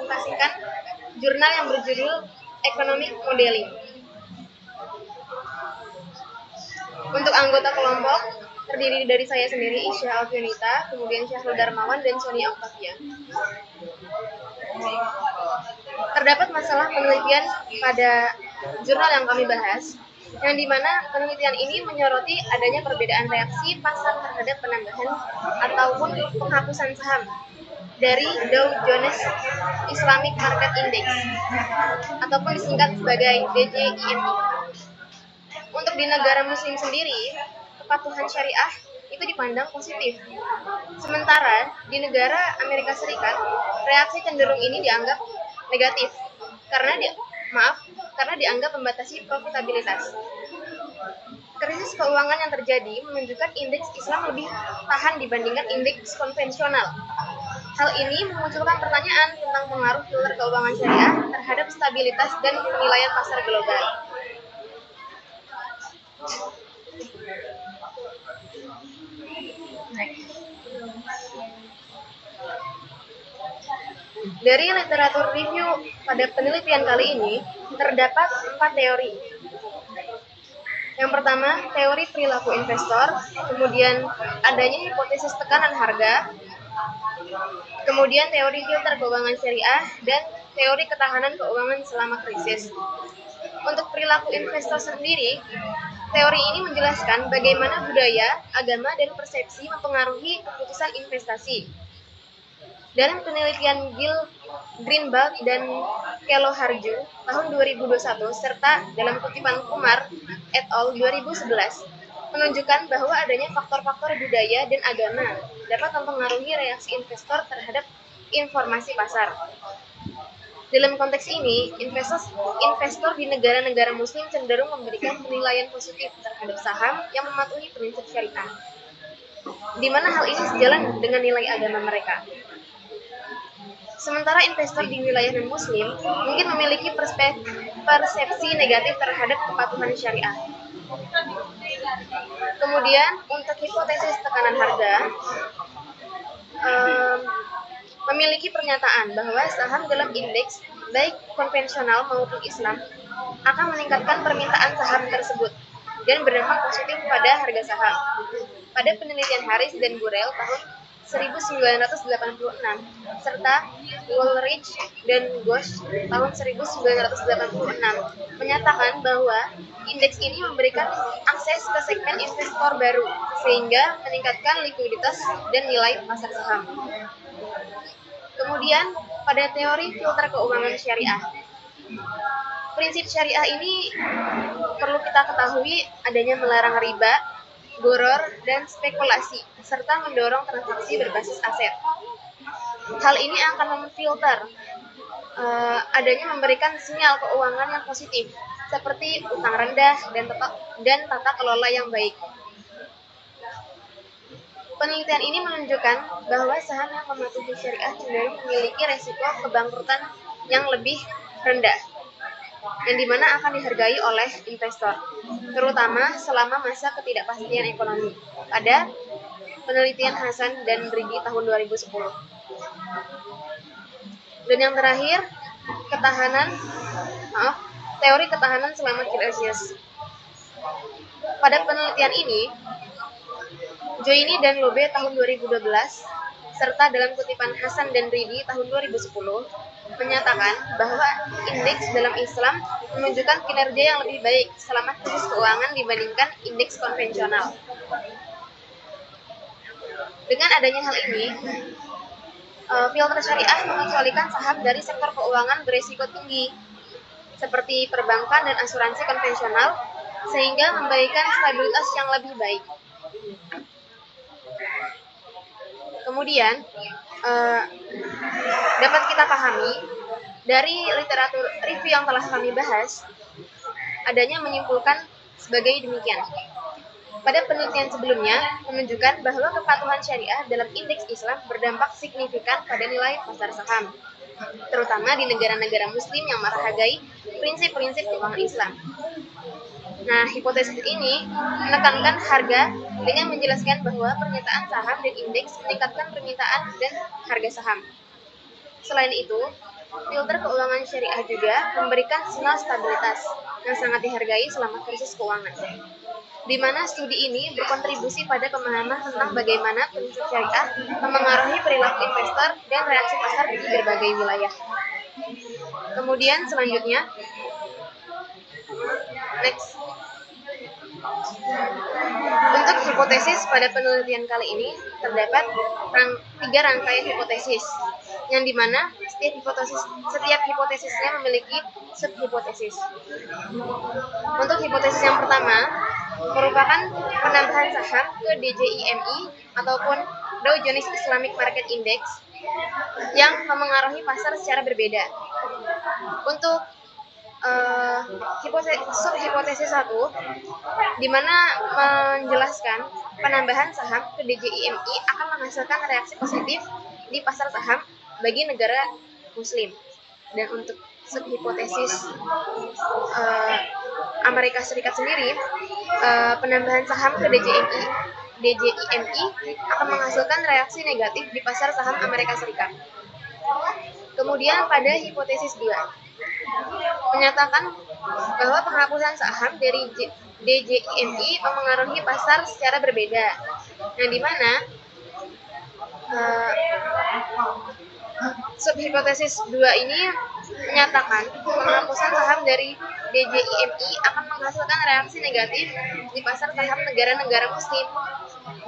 merepresentasikan jurnal yang berjudul Economic Modeling. Untuk anggota kelompok terdiri dari saya sendiri, Isya Alfianita, kemudian Syahrul Darmawan, dan Sonia Octavia. Terdapat masalah penelitian pada jurnal yang kami bahas, yang dimana penelitian ini menyoroti adanya perbedaan reaksi pasar terhadap penambahan ataupun penghapusan saham dari Dow Jones Islamic Market Index ataupun disingkat sebagai DJIMI. Untuk di negara muslim sendiri, kepatuhan syariah itu dipandang positif. Sementara di negara Amerika Serikat, reaksi cenderung ini dianggap negatif karena dianggap membatasi profitabilitas. Krisis keuangan yang terjadi menunjukkan indeks Islam lebih tahan dibandingkan indeks konvensional. Hal ini memunculkan pertanyaan tentang pengaruh filter keuangan syariah terhadap stabilitas dan penilaian pasar global. Dari literatur review pada penelitian kali ini, terdapat 4 teori. Yang pertama, teori perilaku investor, kemudian adanya hipotesis tekanan harga, kemudian teori filter keuangan syariah, dan teori ketahanan keuangan selama krisis. Untuk perilaku investor sendiri, teori ini menjelaskan bagaimana budaya, agama, dan persepsi mempengaruhi keputusan investasi. Dalam penelitian Greenblatt dan Keloharju tahun 2021 serta dalam kutipan Kumar et al. 2011 menunjukkan bahwa adanya faktor-faktor budaya dan agama dapat mempengaruhi reaksi investor terhadap informasi pasar. Dalam konteks ini, investor di negara-negara muslim cenderung memberikan penilaian positif terhadap saham yang mematuhi prinsip syariah, di mana hal ini sejalan dengan nilai agama mereka. Sementara investor di wilayah non-muslim mungkin memiliki persepsi negatif terhadap kepatuhan syariah. Kemudian, untuk hipotesis tekanan harga, memiliki pernyataan bahwa saham dalam indeks, baik konvensional maupun Islam, akan meningkatkan permintaan saham tersebut dan berdampak positif pada harga saham. Pada penelitian Harris dan Burrell tahun 1986 serta Woolrich dan Ghosh tahun 1986 menyatakan bahwa indeks ini memberikan akses ke segmen investor baru sehingga meningkatkan likuiditas dan nilai pasar saham. Kemudian pada teori filter keuangan syariah, prinsip syariah ini perlu kita ketahui adanya melarang riba, goror, dan spekulasi, serta mendorong transaksi berbasis aset. Hal ini akan memfilter adanya memberikan sinyal keuangan yang positif, seperti utang rendah dan tata kelola yang baik. Penelitian ini menunjukkan bahwa saham yang mematuhi syariah cenderung memiliki resiko kebangkrutan yang lebih rendah, yang dimana akan dihargai oleh investor, terutama selama masa ketidakpastian ekonomi. Pada penelitian Hasan dan Ridi tahun 2010. Dan yang terakhir, teori ketahanan selama krisis. Pada penelitian ini, Joini dan Lobe tahun 2012 serta dalam kutipan Hasan dan Ridi tahun 2010 menyatakan bahwa indeks dalam Islam menunjukkan kinerja yang lebih baik selama krisis keuangan dibandingkan indeks konvensional. Dengan adanya hal ini, filter syariah mengecualikan saham dari sektor keuangan berisiko tinggi seperti perbankan dan asuransi konvensional sehingga memberikan stabilitas yang lebih baik. Kemudian dapat kita pahami dari literatur review yang telah kami bahas, adanya menyimpulkan sebagai demikian. Pada penelitian sebelumnya menunjukkan bahwa kepatuhan syariah dalam indeks Islam berdampak signifikan pada nilai pasar saham, terutama di negara-negara muslim yang menghargai prinsip-prinsip keuangan Islam. Nah, hipotesis ini menekankan harga dengan menjelaskan bahwa pernyataan saham dan indeks meningkatkan permintaan dan harga saham. Selain itu, Filter keuangan syariah juga memberikan sinyal stabilitas yang sangat dihargai selama krisis keuangan, di mana studi ini berkontribusi pada pemahaman tentang bagaimana prinsip syariah memengaruhi perilaku investor dan reaksi pasar di berbagai wilayah. Kemudian selanjutnya, next. Untuk hipotesis pada penelitian kali ini terdapat 3 rangkaian hipotesis, yang dimana setiap hipotesisnya memiliki subhipotesis. Untuk hipotesis yang pertama merupakan penambahan saham ke DJIMI ataupun Dow Jones Islamic Market Index yang memengaruhi pasar secara berbeda. Untuk subhipotesis 1 di mana menjelaskan penambahan saham ke DJIMI akan menghasilkan reaksi positif di pasar saham bagi negara muslim. Dan untuk subhipotesis Amerika Serikat sendiri, penambahan saham ke DJIMI akan menghasilkan reaksi negatif di pasar saham Amerika Serikat. Kemudian pada hipotesis 2 menyatakan bahwa penghapusan saham dari DJIMI memengaruhi pasar secara berbeda, yang dimana subhipotesis 2 ini menyatakan penghapusan saham dari DJIMI akan menghasilkan reaksi negatif di pasar saham negara-negara muslim.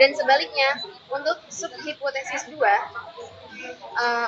Dan sebaliknya, untuk subhipotesis 2,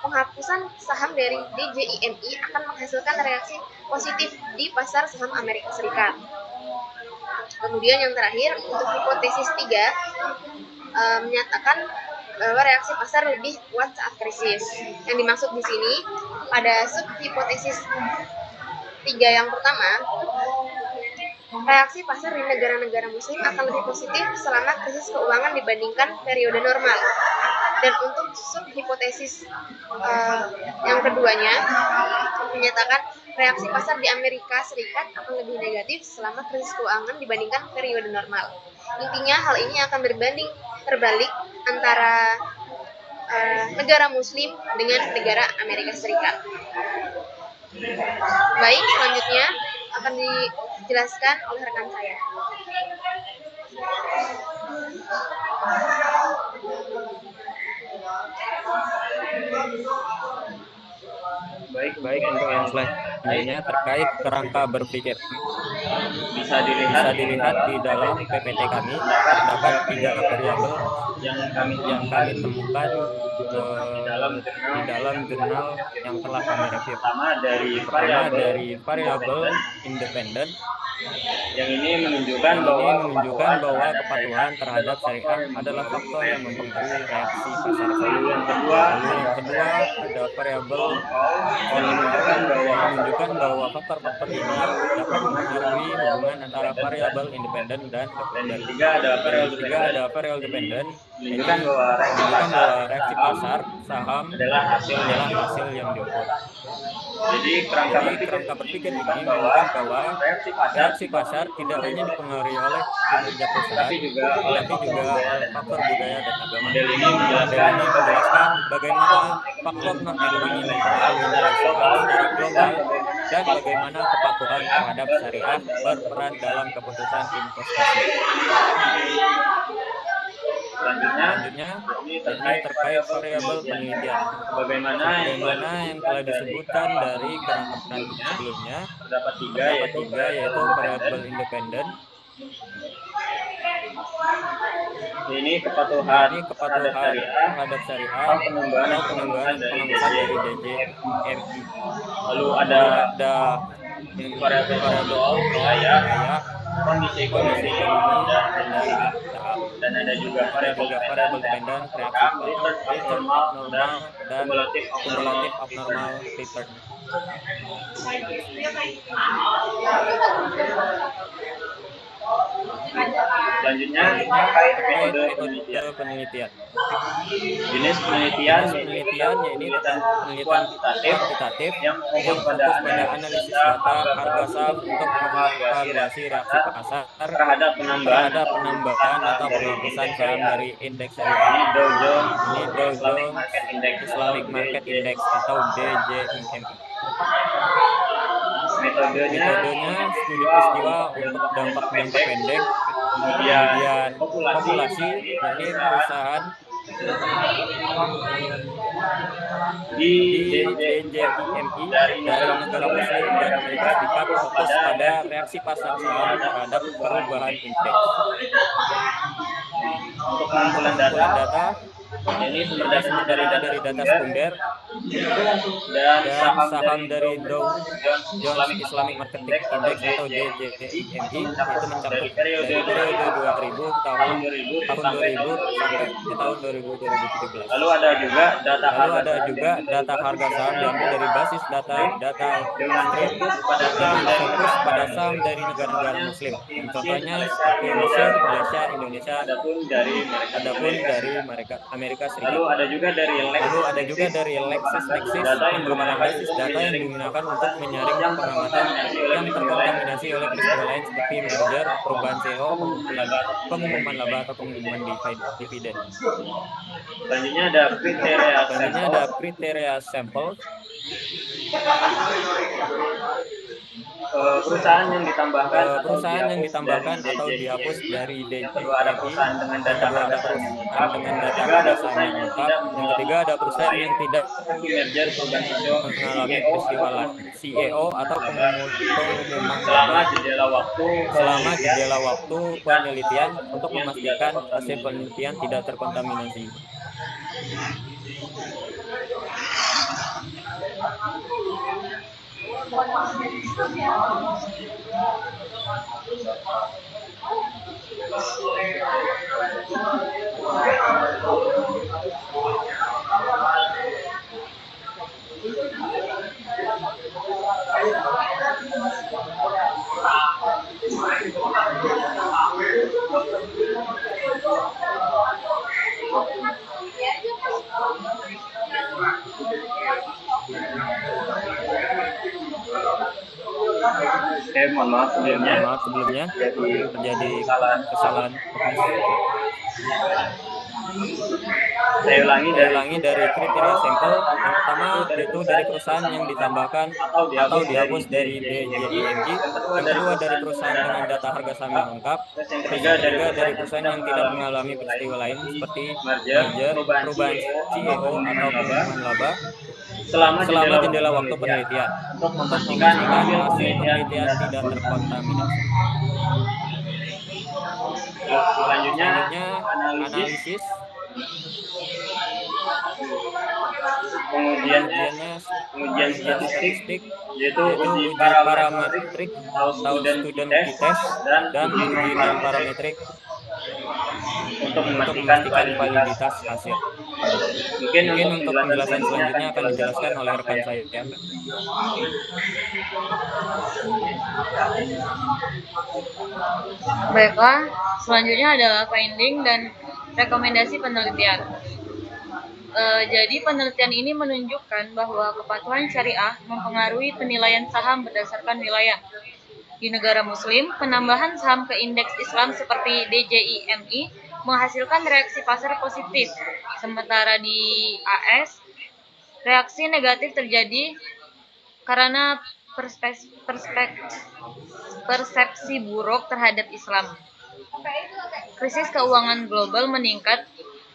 penghapusan saham dari DJIMI akan menghasilkan reaksi positif di pasar saham Amerika Serikat. Kemudian yang terakhir, untuk hipotesis 3 menyatakan bahwa reaksi pasar lebih kuat saat krisis. Yang dimaksud di sini pada subhipotesis 3 yang pertama, reaksi pasar di negara-negara muslim akan lebih positif selama krisis keuangan dibandingkan periode normal. Dan untuk subhipotesis yang keduanya menyatakan reaksi pasar di Amerika Serikat akan lebih negatif selama krisis keuangan dibandingkan periode normal. Intinya hal ini akan terbalik antara negara muslim dengan negara Amerika Serikat. Baik, selanjutnya akan dijelaskan oleh rekan saya. Baik, untuk yang selanjutnya terkait kerangka berpikir. Bisa dilihat di dalam PPT kami terdapat 3 variabel yang kami temukan di dalam jurnal yang telah kami review. Pertama dari variabel independen, yang ini menunjukkan bahwa kepatuhan terhadap syariah adalah faktor yang mempengaruhi reaksi pasar. Lalu yang kedua ada variabel control yang menunjukkan bahwa faktor-faktor ini dapat mempengaruhi hubungan antara variabel independen dan sekunder. Dan ketiga ada variabel dependen, menunjukkan bahwa reaksi pasar saham adalah hasil yang diukur. Jadi kerangka berpikir ini menunjukkan bahwa reaksi pasar tidak hanya dipengaruhi oleh kinerja perusahaan, tapi juga oleh faktor budaya dan agama. Model ini menjelaskan bagaimana faktor non-ekonomi mempengaruhi nilai saham secara global dan bagaimana kepatuhan terhadap syariah berperan dalam keputusan investasi. Selanjutnya ini terkait variabel penelitian. Bagaimana yang telah disebutkan dari kerangka sebelumnya, terdapat 3 yaitu variabel independen. Ini kepatuhan terhadap syariah atau pengembangan dari DJIMI. Lalu ada variabel wilayah, kondisi ekonomi dan ada juga variabel dependen, return abnormal dan kumulatif abnormal return. Selanjutnya terkait metode metode penelitian. Jenis penelitian Ya ini penelitian kuantitatif yang yang fokus fokus pada pada analisis data harga saham untuk mengevaluasi reaksi pasar terhadap penambahan atau penghapusan saham dari indeks syariah. Ini Dow Jones Islamic Market Index atau DJIM. Metodenya studi peristiwa untuk dampak jangka pendek, kemudian populasi, yakni perusahaan di DJIMI dari negara Muslim dan Amerika Serikat fokus pada reaksi pasar saham terhadap perubahan indeks. Untuk pengumpulan data, ini sumber data dari data sekunder dan saham dari Dow Jones Islamic Market Index atau DJIMI itu mencakup dari periode 2000 tahun 2000 sampai tahun 2017. Lalu ada juga data harga saham diambil dari basis data Street yang fokus pada saham dari negara-negara Muslim. Contohnya seperti Mesir, Malaysia, Indonesia, adapun dari Amerika Serikat. Lalu ada juga dari LexisNexis yang merupakan basis data yang digunakan untuk menyaring pengamatan yang terkontaminasi oleh peristiwa lain seperti merger, perubahan CEO, pengumuman laba atau pengumuman dividen. Selanjutnya ada kriteria sampel. Perusahaan yang ditambahkan atau dihapus dari DJIMI. Yang kedua ada perusahaan dengan data harga saham yang lengkap. Yang ketiga ada perusahaan yang tidak mengalami peristiwa CEO atau pengumuman laba selama jendela waktu penelitian untuk memastikan hasil penelitian tidak terkontaminasi. Mohon maaf sebelumnya terjadi kesalahan teknis. Saya ulangi dari kriteria sampel. Yang pertama yaitu dari perusahaan yang ditambahkan atau dihapus dari DJIMI. Yang kedua dari perusahaan dengan data harga saham yang lengkap. Yang ketiga dari perusahaan yang tidak mengalami peristiwa lain seperti merger, perubahan CEO atau pengumuman laba selama jendela waktu penelitian untuk memastikan hasil penelitian tidak terkontaminasi. Selanjutnya analisis. Pengujian statistik yaitu uji parametrik atau student t-test dan uji non-parametrik untuk memastikan validitas hasil. Mungkin untuk penjelasan selanjutnya akan dijelaskan oleh rekan saya. Baiklah, selanjutnya adalah finding dan rekomendasi penelitian. Jadi penelitian ini menunjukkan bahwa kepatuhan syariah mempengaruhi penilaian saham berdasarkan wilayah. Di negara Muslim, penambahan saham ke indeks Islam seperti DJIMI menghasilkan reaksi pasar positif, sementara di AS, reaksi negatif terjadi karena persepsi buruk terhadap Islam. Krisis keuangan global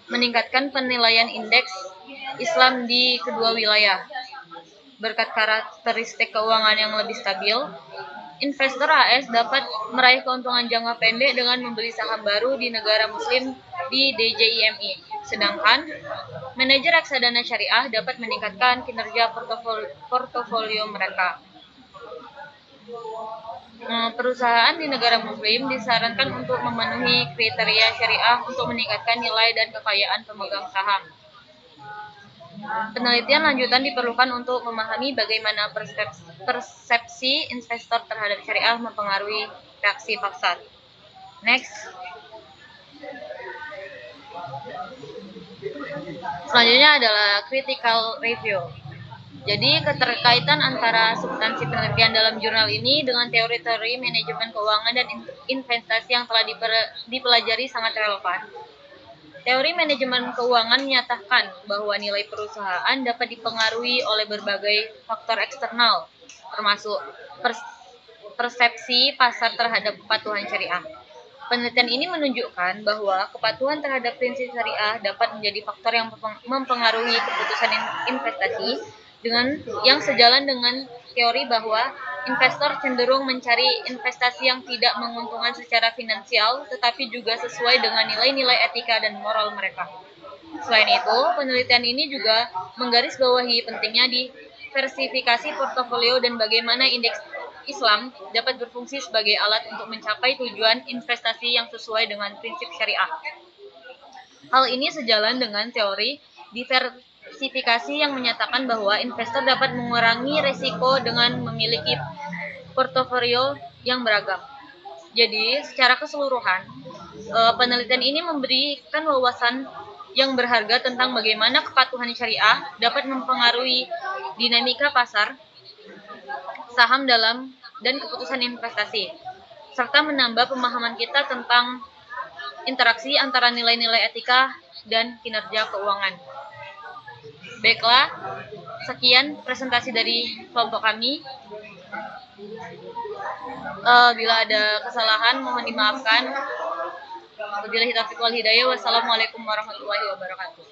meningkatkan penilaian indeks Islam di kedua wilayah. Berkat karakteristik keuangan yang lebih stabil, investor AS dapat meraih keuntungan jangka pendek dengan membeli saham baru di negara Muslim di DJIMI. Sedangkan manajer reksadana syariah dapat meningkatkan kinerja portofolio mereka. Perusahaan di negara Muslim disarankan untuk memenuhi kriteria syariah untuk meningkatkan nilai dan kekayaan pemegang saham. Penelitian lanjutan diperlukan untuk memahami bagaimana persepsi investor terhadap syariah mempengaruhi reaksi pasar. Next. Selanjutnya adalah critical review. Jadi keterkaitan antara substansi penelitian dalam jurnal ini dengan teori-teori manajemen keuangan dan investasi yang telah dipelajari sangat relevan. Teori manajemen keuangan menyatakan bahwa nilai perusahaan dapat dipengaruhi oleh berbagai faktor eksternal, termasuk persepsi pasar terhadap kepatuhan syariah. Penelitian ini menunjukkan bahwa kepatuhan terhadap prinsip syariah dapat menjadi faktor yang mempengaruhi keputusan investasi yang sejalan dengan teori bahwa investor cenderung mencari investasi yang tidak menguntungkan secara finansial, tetapi juga sesuai dengan nilai-nilai etika dan moral mereka. Selain itu, penelitian ini juga menggarisbawahi pentingnya diversifikasi portofolio dan bagaimana indeks Islam dapat berfungsi sebagai alat untuk mencapai tujuan investasi yang sesuai dengan prinsip syariah. Hal ini sejalan dengan teori diversifikasi yang menyatakan bahwa investor dapat mengurangi risiko dengan memiliki portofolio yang beragam. Jadi, secara keseluruhan, penelitian ini memberikan wawasan yang berharga tentang bagaimana kepatuhan syariah dapat mempengaruhi dinamika pasar, saham dan keputusan investasi, serta menambah pemahaman kita tentang interaksi antara nilai-nilai etika dan kinerja keuangan. Baiklah, sekian presentasi dari kelompok kami. Bila ada kesalahan, mohon dimaafkan. Wabillahi taufiq wal hidayah. Wassalamualaikum warahmatullahi wabarakatuh.